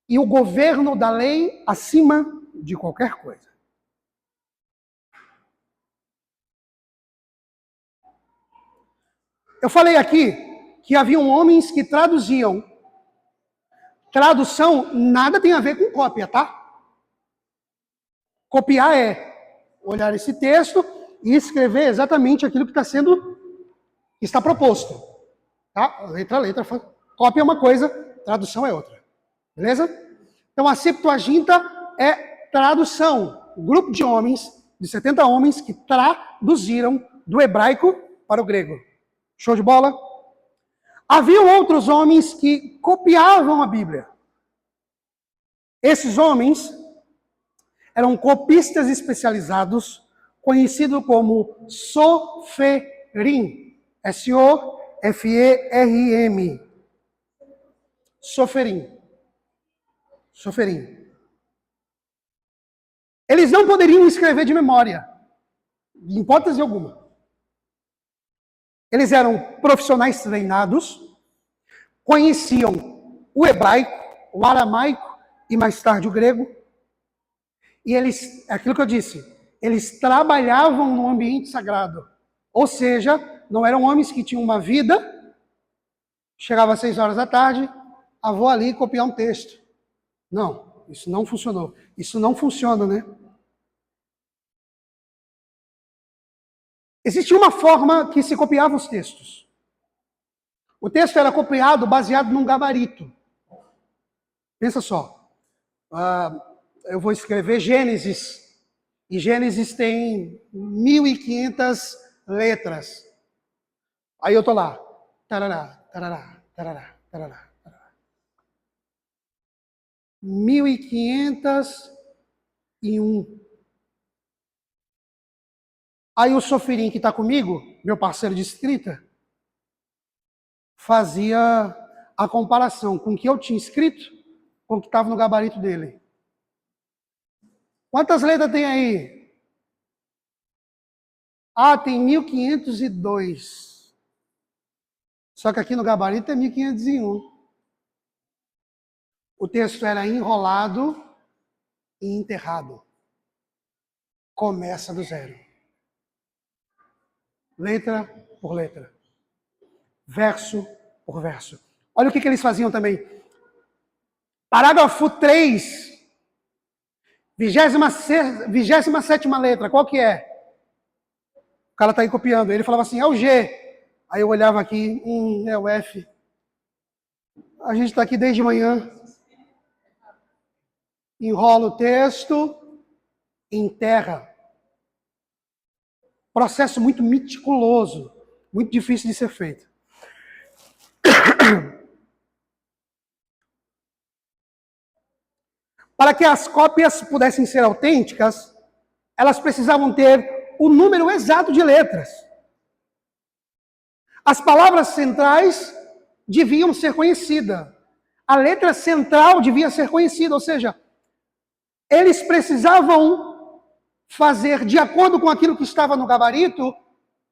e o governo da lei acima de qualquer coisa. Eu falei aqui que haviam homens que traduziam. Tradução nada tem a ver com cópia, tá? Copiar é olhar esse texto e escrever exatamente aquilo que está proposto. Tá? Letra a letra. Cópia é uma coisa, tradução é outra. Beleza? Então a Septuaginta é tradução. Um grupo de homens, de 70 homens, que traduziram do hebraico para o grego. Show de bola? Havia outros homens que copiavam a Bíblia. Esses homens eram copistas especializados, conhecidos como soferim. S-O-F-E-R-I-M. Soferim. Soferim. Eles não poderiam escrever de memória, em hipótese alguma. Eles eram profissionais treinados, conheciam o hebraico, o aramaico e mais tarde o grego. E eles, aquilo que eu disse, eles trabalhavam no ambiente sagrado. Ou seja, não eram homens que tinham uma vida, chegava às 6 horas da tarde, vou ali copiar um texto. Não, isso não funcionou. Isso não funciona, né? Existia uma forma que se copiava os textos. O texto era copiado baseado num gabarito. Pensa só. Eu vou escrever Gênesis. E Gênesis tem 1.500 letras. Aí eu tô lá. Tarará, tarará, tarará, tarará, tarará. 1.501. Aí o Soferim, que está comigo, meu parceiro de escrita, fazia a comparação com o que eu tinha escrito com o que estava no gabarito dele. Quantas letras tem aí? Tem 1.502. Só que aqui no gabarito é 1.501. O texto era enrolado e enterrado. Começa do zero. Letra por letra. Verso por verso. Olha o que eles faziam também. Parágrafo 3. 27ª letra. Qual que é? O cara está aí copiando. Ele falava assim, é o G. Aí eu olhava aqui, é o F. A gente está aqui desde manhã. Enrola o texto, enterra. Processo muito meticuloso, muito difícil de ser feito. Para que as cópias pudessem ser autênticas, elas precisavam ter o número exato de letras. As palavras centrais deviam ser conhecidas. A letra central devia ser conhecida, ou seja, eles precisavam fazer de acordo com aquilo que estava no gabarito,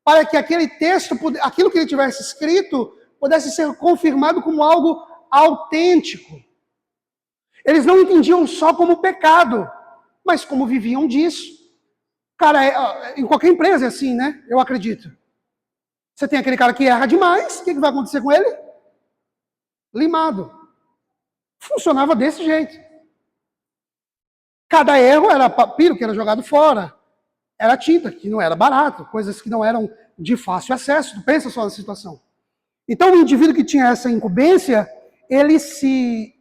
para que aquele texto, aquilo que ele tivesse escrito, pudesse ser confirmado como algo autêntico. Eles não entendiam só como pecado, mas como viviam disso. Cara, em qualquer empresa é assim, né? Eu acredito. Você tem aquele cara que erra demais, o que vai acontecer com ele? Limado. Funcionava desse jeito. Cada erro era papiro que era jogado fora. Era tinta, que não era barato, coisas que não eram de fácil acesso. Pensa só na situação. Então, o indivíduo que tinha essa incumbência, ele se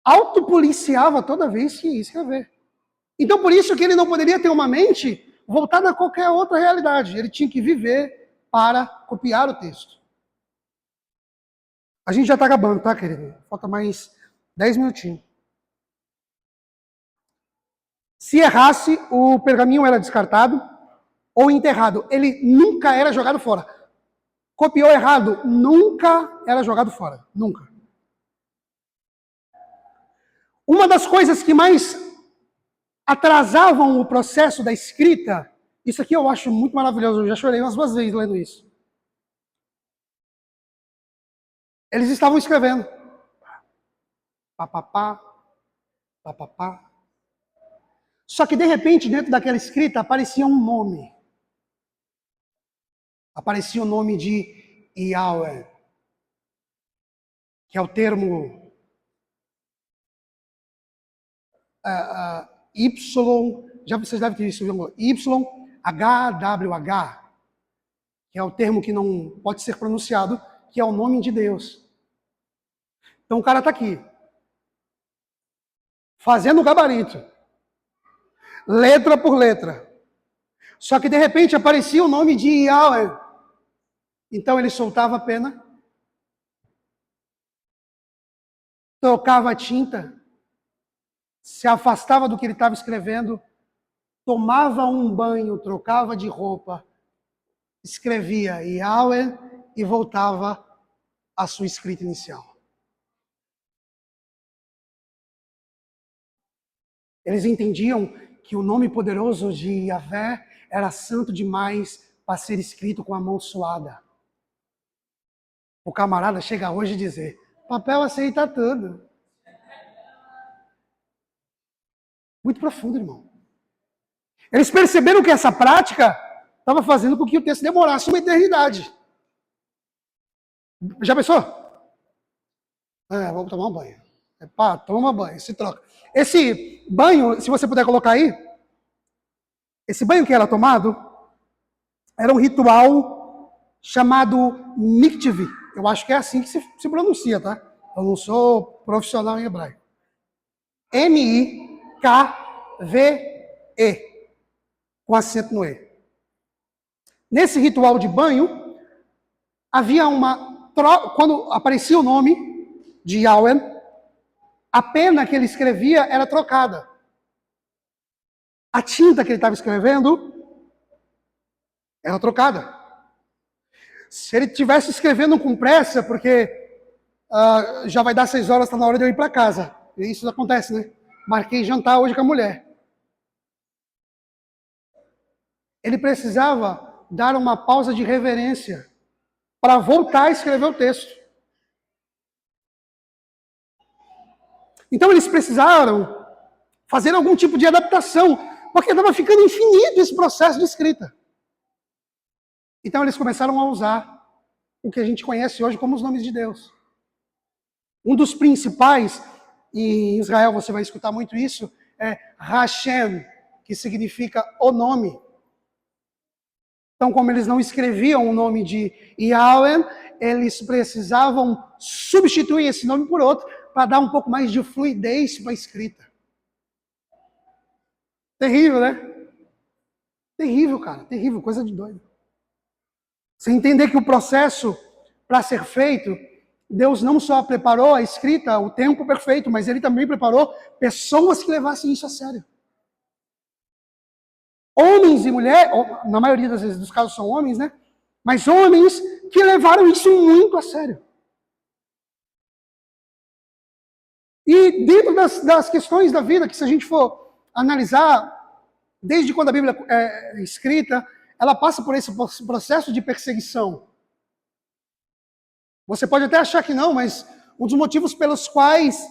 autopoliciava toda vez que ia escrever. Então, por isso que ele não poderia ter uma mente voltada a qualquer outra realidade. Ele tinha que viver para copiar o texto. A gente já está acabando, tá, querido? Falta mais 10 minutinhos. Se errasse, o pergaminho era descartado ou enterrado. Ele nunca era jogado fora. Copiou errado, nunca era jogado fora. Nunca. Uma das coisas que mais atrasavam o processo da escrita, isso aqui eu acho muito maravilhoso, eu já chorei umas 2 vezes lendo isso. Eles estavam escrevendo. papapá, papapá. Só que de repente, dentro daquela escrita, aparecia um nome. Aparecia o nome de Yahweh, que é o termo Y, já vocês devem ter visto, YHWH, que é o termo que não pode ser pronunciado, que é o nome de Deus. Então o cara está aqui, fazendo o gabarito, letra por letra. Só que de repente aparecia o nome de Yahweh. Então ele soltava a pena, trocava a tinta, se afastava do que ele estava escrevendo, tomava um banho, trocava de roupa, escrevia Yahweh e voltava à sua escrita inicial. Eles entendiam que o nome poderoso de Yahvé era santo demais para ser escrito com a mão suada. O camarada chega hoje e dizer, papel aceita tudo. Muito profundo, irmão. Eles perceberam que essa prática estava fazendo com que o texto demorasse uma eternidade. Já pensou? Vamos tomar um banho. Pá, toma banho, se troca. Esse banho, se você puder colocar aí, esse banho que era tomado, era um ritual chamado mikveh. Eu acho que é assim que se pronuncia, tá? Eu não sou profissional em hebraico. M-I-K-V-E, com acento no E. Nesse ritual de banho, havia quando aparecia o nome de Yahweh, a pena que ele escrevia era trocada. A tinta que ele estava escrevendo era trocada. Se ele estivesse escrevendo com pressa, porque já vai dar 6 horas, está na hora de eu ir para casa. E isso acontece, né? Marquei jantar hoje com a mulher. Ele precisava dar uma pausa de reverência para voltar a escrever o texto. Então eles precisaram fazer algum tipo de adaptação, porque estava ficando infinito esse processo de escrita. Então eles começaram a usar o que a gente conhece hoje como os nomes de Deus. Um dos principais, e em Israel você vai escutar muito isso, é Hashem, que significa o nome. Então, como eles não escreviam o nome de Yahweh, eles precisavam substituir esse nome por outro, para dar um pouco mais de fluidez para a escrita. Terrível, né? Terrível, cara. Terrível, coisa de doido. Você entender que o processo para ser feito, Deus não só preparou a escrita, o tempo perfeito, mas Ele também preparou pessoas que levassem isso a sério. Homens e mulheres, na maioria das vezes dos casos são homens, né? Mas homens que levaram isso muito a sério. E dentro das questões da vida, que se a gente for analisar, desde quando a Bíblia é escrita, ela passa por esse processo de perseguição. Você pode até achar que não, mas um dos motivos pelos quais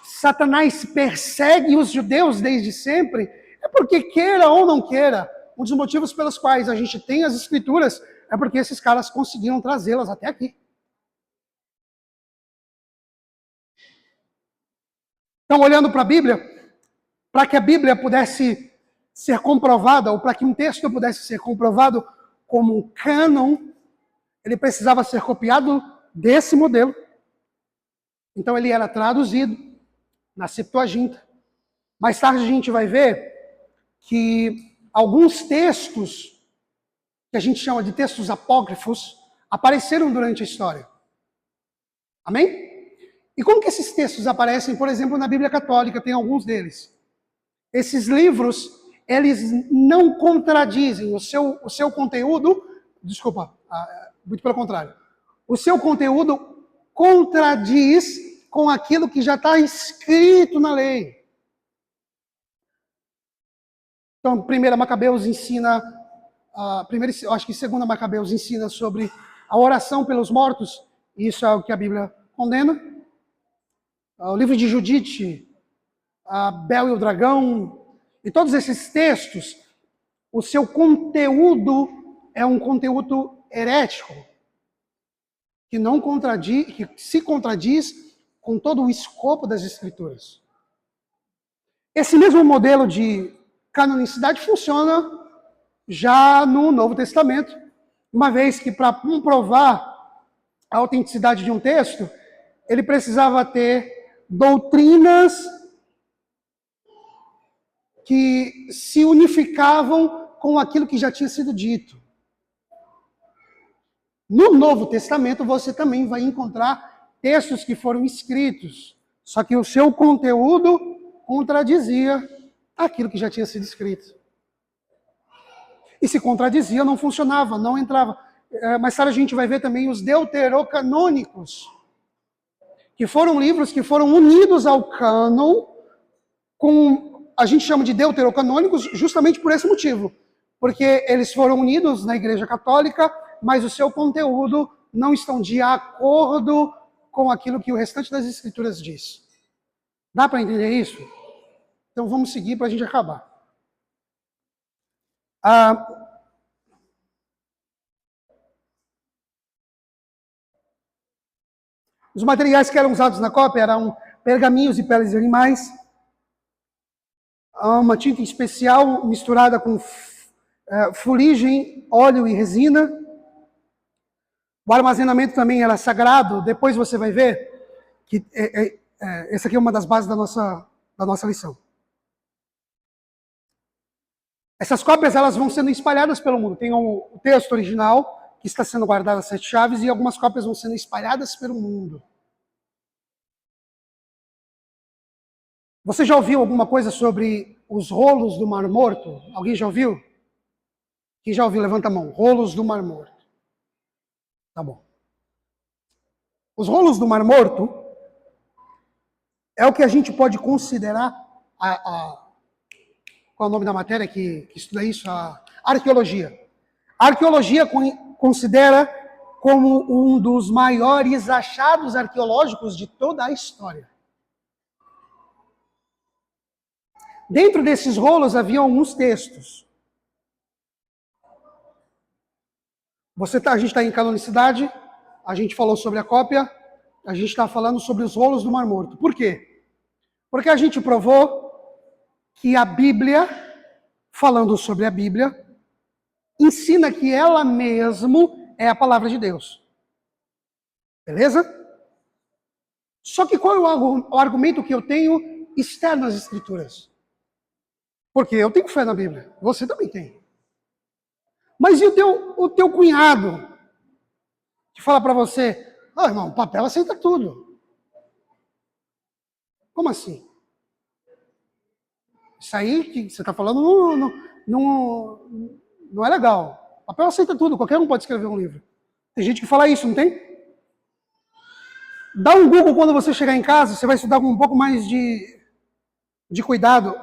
Satanás persegue os judeus desde sempre é porque, queira ou não queira, um dos motivos pelos quais a gente tem as escrituras é porque esses caras conseguiram trazê-las até aqui. Então, olhando para a Bíblia, para que a Bíblia pudesse ser comprovada, ou para que um texto pudesse ser comprovado como um cânon, ele precisava ser copiado desse modelo. Então, ele era traduzido na Septuaginta. Mais tarde a gente vai ver que alguns textos, que a gente chama de textos apócrifos, apareceram durante a história. Amém? E como que esses textos aparecem, por exemplo, na Bíblia Católica? Tem alguns deles. Esses livros, eles não contradizem o seu conteúdo, muito pelo contrário. O seu conteúdo contradiz com aquilo que já está escrito na lei. Então, 1 Macabeus ensina, eu acho que 2 Macabeus ensina sobre a oração pelos mortos, isso é o que a Bíblia condena. o livro de Judite, a Bel e o Dragão, e todos esses textos, o seu conteúdo é um conteúdo herético, que se contradiz com todo o escopo das Escrituras. Esse mesmo modelo de canonicidade funciona já no Novo Testamento, uma vez que para comprovar a autenticidade de um texto, ele precisava ter doutrinas que se unificavam com aquilo que já tinha sido dito. No Novo Testamento, você também vai encontrar textos que foram escritos, só que o seu conteúdo contradizia aquilo que já tinha sido escrito. E se contradizia, não funcionava, não entrava. Mais tarde a gente vai ver também os deuterocanônicos, que foram livros que foram unidos ao cânon, a gente chama de deuterocanônicos justamente por esse motivo, porque eles foram unidos na Igreja Católica, mas o seu conteúdo não estão de acordo com aquilo que o restante das Escrituras diz. Dá para entender isso? Então vamos seguir para a gente acabar. Os materiais que eram usados na cópia eram pergaminhos e peles de animais, uma tinta especial misturada com fuligem, óleo e resina. O armazenamento também era sagrado. Depois você vai ver que essa aqui é uma das bases da nossa lição. Essas cópias elas vão sendo espalhadas pelo mundo. Tem o texto original, que está sendo guardado às 7 chaves, e algumas cópias vão sendo espalhadas pelo mundo. Você já ouviu alguma coisa sobre os rolos do Mar Morto? Alguém já ouviu? Quem já ouviu, levanta a mão. Rolos do Mar Morto. Tá bom. Os rolos do Mar Morto é o que a gente pode considerar qual é o nome da matéria que estuda isso? A arqueologia. A arqueologia considera como um dos maiores achados arqueológicos de toda a história. Dentro desses rolos havia alguns textos. A gente está em canonicidade, a gente falou sobre a cópia, a gente está falando sobre os rolos do Mar Morto. Por quê? Porque a gente provou que a Bíblia, falando sobre a Bíblia, ensina que ela mesmo é a palavra de Deus. Beleza? Só que qual é o argumento que eu tenho externo às Escrituras? Porque eu tenho fé na Bíblia, você também tem. Mas e o teu cunhado, que fala para você, irmão, o papel aceita tudo. Como assim? Isso aí que você está falando não é legal. O papel aceita tudo, qualquer um pode escrever um livro. Tem gente que fala isso, não tem? Dá um Google quando você chegar em casa, você vai estudar com um pouco mais de cuidado.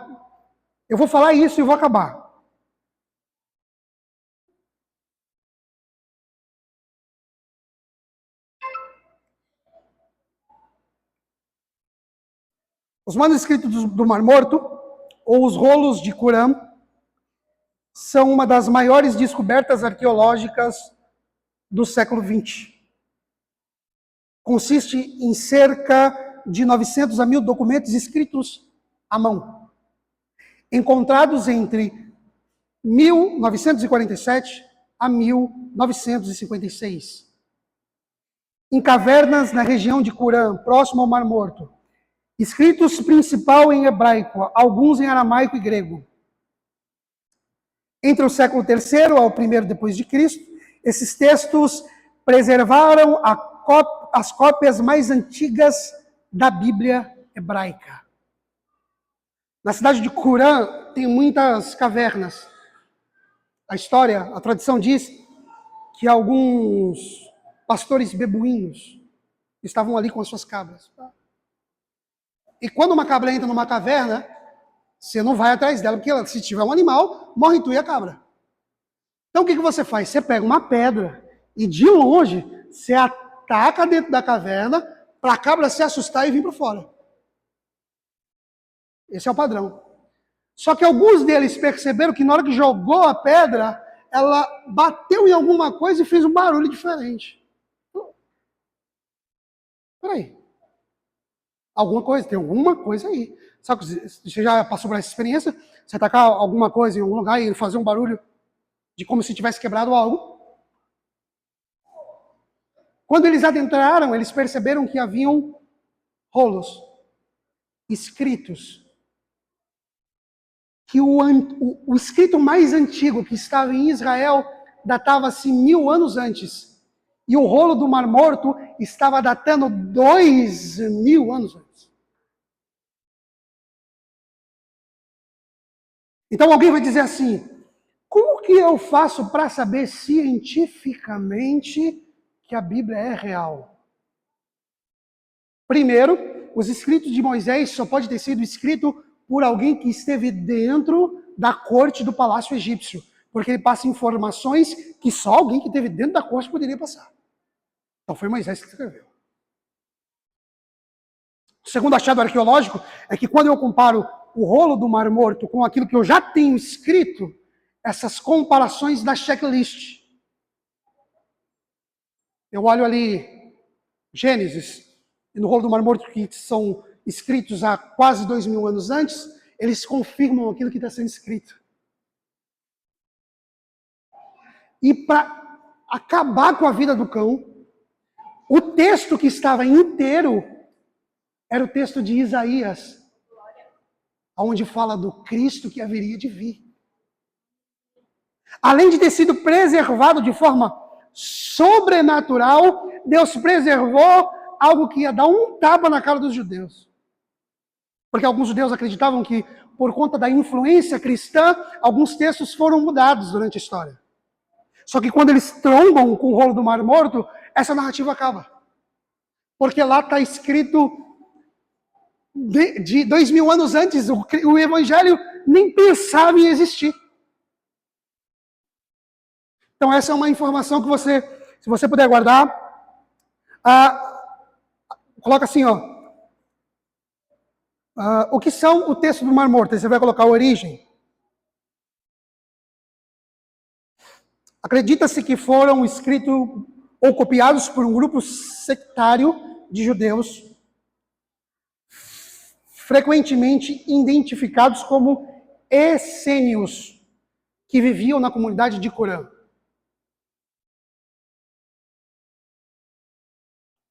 Eu vou falar isso e vou acabar. Os manuscritos do Mar Morto, ou os rolos de Qumran, são uma das maiores descobertas arqueológicas do século XX. Consiste em cerca de 900 a 1000 documentos escritos à mão, encontrados entre 1947 a 1956, em cavernas na região de Qumran, próximo ao Mar Morto. Escritos principal em hebraico, alguns em aramaico e grego. Entre o século III ao I depois de Cristo, esses textos preservaram as cópias mais antigas da Bíblia hebraica. Na cidade de Qumran tem muitas cavernas. A tradição diz que alguns pastores beduínos estavam ali com as suas cabras. E quando uma cabra entra numa caverna, você não vai atrás dela, porque se tiver um animal, morre tu e a cabra. Então o que você faz? Você pega uma pedra e de longe você ataca dentro da caverna para a cabra se assustar e vir para fora. Esse é o padrão. Só que alguns deles perceberam que na hora que jogou a pedra, ela bateu em alguma coisa e fez um barulho diferente. Peraí. Tem alguma coisa aí. Sabe, você já passou por essa experiência? Você tacar alguma coisa em algum lugar e fazer um barulho de como se tivesse quebrado algo? Quando eles adentraram, eles perceberam que haviam rolos escritos. Que o escrito mais antigo que estava em Israel datava-se 1000 anos antes. E o rolo do Mar Morto estava datando 2000 anos antes. Então alguém vai dizer assim, como que eu faço para saber cientificamente que a Bíblia é real? Primeiro, os escritos de Moisés só pode ter sido escrito por alguém que esteve dentro da corte do palácio egípcio, porque ele passa informações que só alguém que esteve dentro da corte poderia passar. Então foi Moisés que escreveu. O segundo achado arqueológico é que quando eu comparo o rolo do Mar Morto com aquilo que eu já tenho escrito, essas comparações da checklist. Eu olho ali Gênesis, e no rolo do Mar Morto, que são escritos há quase 2000 anos antes, eles confirmam aquilo que está sendo escrito. E para acabar com a vida do cão, o texto que estava inteiro era o texto de Isaías, onde fala do Cristo que haveria de vir. Além de ter sido preservado de forma sobrenatural, Deus preservou algo que ia dar um tapa na cara dos judeus. Porque alguns judeus acreditavam que, por conta da influência cristã, alguns textos foram mudados durante a história. Só que quando eles trombam com o rolo do Mar Morto, essa narrativa acaba. Porque lá está escrito de 2000 anos antes, o evangelho nem pensava em existir. Então essa é uma informação que você, se você puder guardar, coloca assim, ó. O que são o texto do Mar Morto? Aí você vai colocar a origem. Acredita-se que foram escritos ou copiados por um grupo sectário de judeus, frequentemente identificados como essênios, que viviam na comunidade de Corã.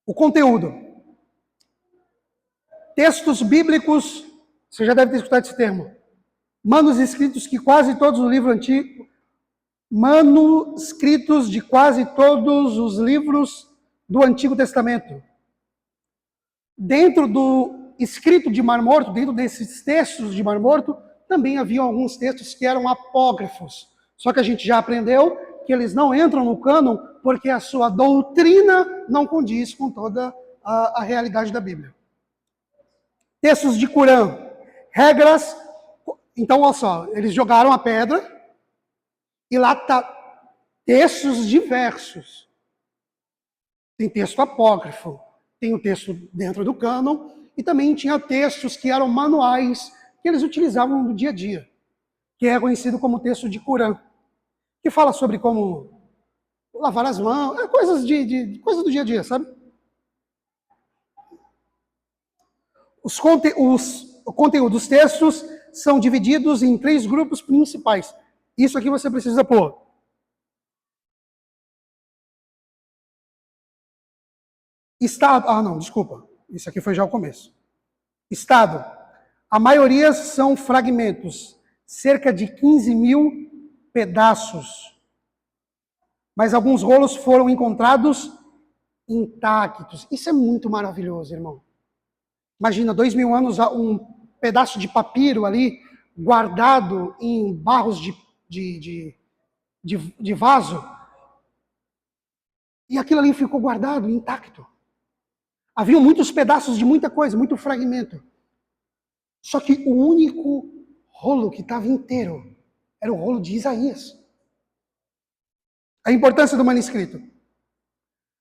O conteúdo. Textos bíblicos, você já deve ter escutado esse termo. Manuscritos que quase todos os livros antigos, manuscritos de quase todos os livros do Antigo Testamento. Dentro do escrito de Mar Morto, dentro desses textos de Mar Morto, também havia alguns textos que eram apócrifos. Só que a gente já aprendeu que eles não entram no cânon porque a sua doutrina não condiz com toda a realidade da Bíblia. Textos de Corã, regras. Então, olha só, eles jogaram a pedra e lá está textos diversos. Tem texto apócrifo, tem o texto dentro do cânon e também tinha textos que eram manuais que eles utilizavam no dia a dia, que é conhecido como texto de Corã, que fala sobre como lavar as mãos, coisas coisas do dia a dia, sabe? O conteúdo dos textos são divididos em 3 grupos principais. Isso aqui você precisa pôr. Estado. Não, desculpa. Isso aqui foi já o começo. Estado. A maioria são fragmentos. Cerca de 15.000 pedaços. Mas alguns rolos foram encontrados intactos. Isso é muito maravilhoso, irmão. Imagina, 2000 anos, um pedaço de papiro ali, guardado em barros de vaso. E aquilo ali ficou guardado, intacto. Havia muitos pedaços de muita coisa, muito fragmento. Só que o único rolo que estava inteiro era o rolo de Isaías. A importância do manuscrito.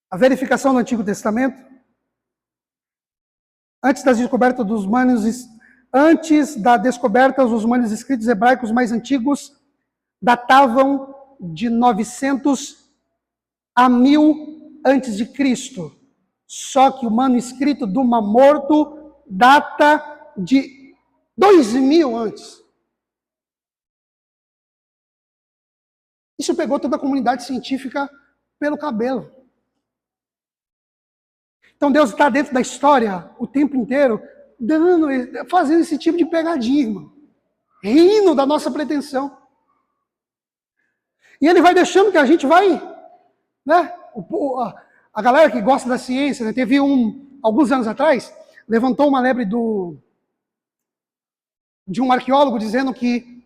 A verificação do Antigo Testamento. Antes das descobertas dos manuscritos, Antes da descoberta, os manuscritos hebraicos mais antigos datavam de 900 a 1000 antes de Cristo. Só que o manuscrito do Mar Morto data de 2000 antes. Isso pegou toda a comunidade científica pelo cabelo. Então Deus está dentro da história o tempo inteiro, fazendo esse tipo de pegadinha, irmão. Rindo da nossa pretensão. E ele vai deixando que a gente vai, né? A galera que gosta da ciência, né? Teve alguns anos atrás, levantou uma lebre de um arqueólogo dizendo que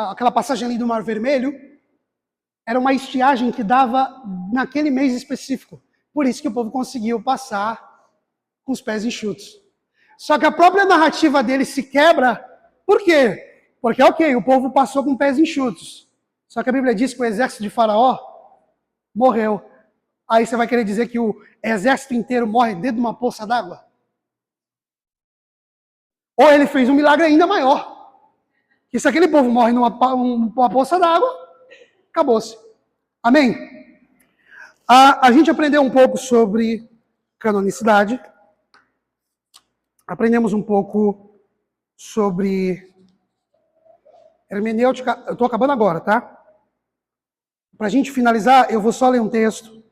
aquela passagem ali do Mar Vermelho era uma estiagem que dava naquele mês específico. Por isso que o povo conseguiu passar com os pés enxutos. Só que a própria narrativa dele se quebra. Por quê? Porque, ok, o povo passou com pés enxutos. Só que a Bíblia diz que o exército de Faraó morreu. Aí você vai querer dizer que o exército inteiro morre dentro de uma poça d'água? Ou ele fez um milagre ainda maior. Que se aquele povo morre numa poça d'água, acabou-se. Amém? A gente aprendeu um pouco sobre canonicidade. Aprendemos um pouco sobre hermenêutica. Eu estou acabando agora, tá? Para a gente finalizar, eu vou só ler um texto.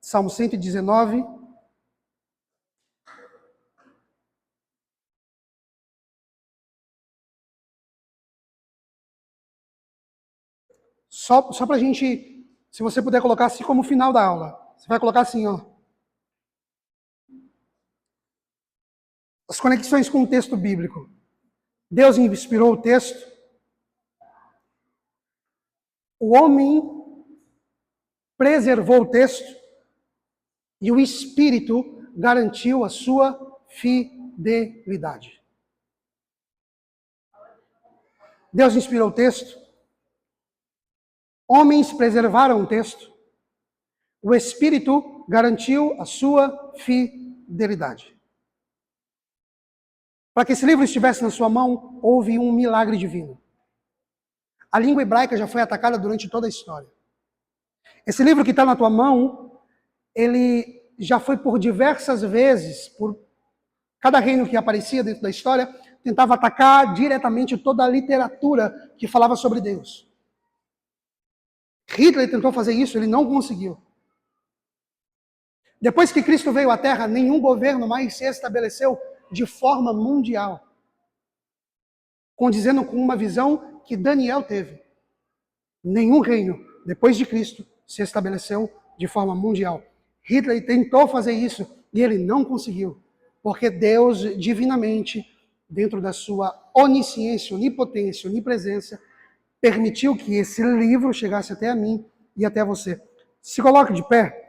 Salmo 119. Só para a gente, se você puder colocar assim como final da aula. Você vai colocar assim, ó. As conexões com o texto bíblico. Deus inspirou o texto. O homem preservou o texto. E o Espírito garantiu a sua fidelidade. Deus inspirou o texto. Homens preservaram o texto. O Espírito garantiu a sua fidelidade. Para que esse livro estivesse na sua mão, houve um milagre divino. A língua hebraica já foi atacada durante toda a história. Esse livro que está na tua mão, ele já foi por diversas vezes, por cada reino que aparecia dentro da história, tentava atacar diretamente toda a literatura que falava sobre Deus. Hitler tentou fazer isso, ele não conseguiu. Depois que Cristo veio à Terra, nenhum governo mais se estabeleceu de forma mundial, condizendo com uma visão que Daniel teve. Nenhum reino, depois de Cristo, se estabeleceu de forma mundial. Hitler tentou fazer isso e ele não conseguiu, porque Deus, divinamente, dentro da sua onisciência, onipotência, onipresença, permitiu que esse livro chegasse até a mim e até você. Se coloque de pé.